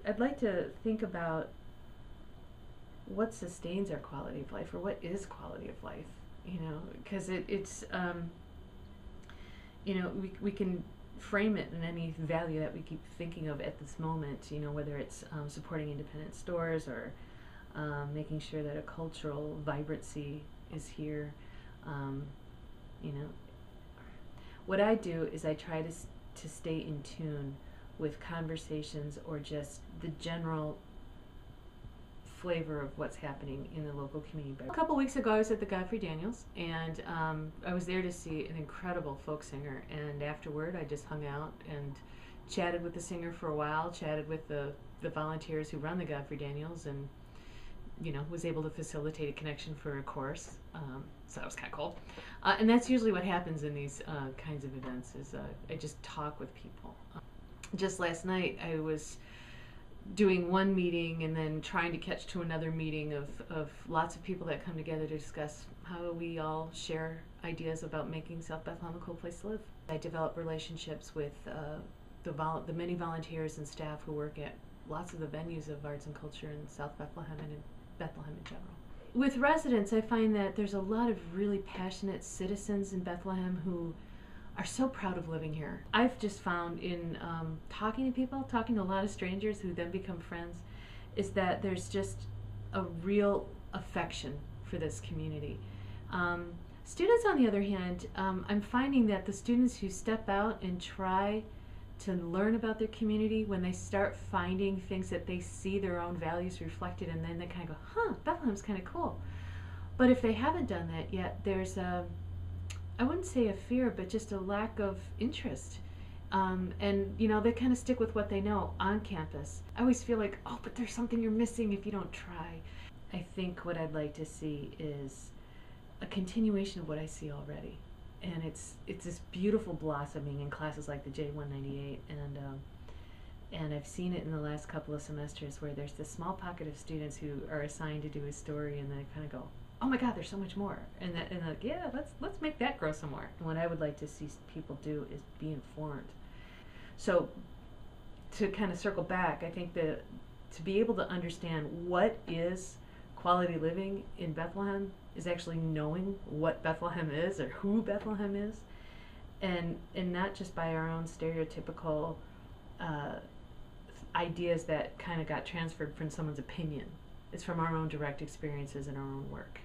I'd like to think about what sustains our quality of life, or what is quality of life, because we can frame it in any value that we keep thinking of at this moment, whether it's supporting independent stores, or making sure that a cultural vibrancy is here. Um, you know, what I do is I try to stay in tune with conversations, or just the general flavor of what's happening in the local community. A couple weeks ago, I was at the Godfrey Daniels, and I was there to see an incredible folk singer. And afterward, I just hung out and chatted with the singer for a while, chatted with the volunteers who run the Godfrey Daniels, and was able to facilitate a connection for a course. So that was kind of cool. And that's usually what happens in these kinds of events, is I just talk with people. Just last night, I was doing one meeting and then trying to catch to another meeting of lots of people that come together to discuss how we all share ideas about making South Bethlehem a cool place to live. I develop relationships with the many volunteers and staff who work at lots of the venues of arts and culture in South Bethlehem and in Bethlehem in general. With residents, I find that there's a lot of really passionate citizens in Bethlehem who are so proud of living here. I've just found in talking to people, talking to a lot of strangers who then become friends, is that there's just a real affection for this community. Students, on the other hand, I'm finding that the students who step out and try to learn about their community, when they start finding things that they see their own values reflected, and then they kind of go, huh, Bethlehem's kind of cool. But if they haven't done that yet, there's I wouldn't say a fear, but just a lack of interest. And they kind of stick with what they know on campus. I always feel like, oh, but there's something you're missing if you don't try. I think what I'd like to see is a continuation of what I see already. And it's this beautiful blossoming in classes like the J198, and I've seen it in the last couple of semesters, where there's this small pocket of students who are assigned to do a story, and then I kind of go, oh my God, there's so much more, and like, yeah, let's make that grow some more. And what I would like to see people do is be informed. So to kind of circle back, I think that to be able to understand what is quality living in Bethlehem is actually knowing what Bethlehem is, or who Bethlehem is, and not just by our own stereotypical ideas that kind of got transferred from someone's opinion. It's from our own direct experiences and our own work.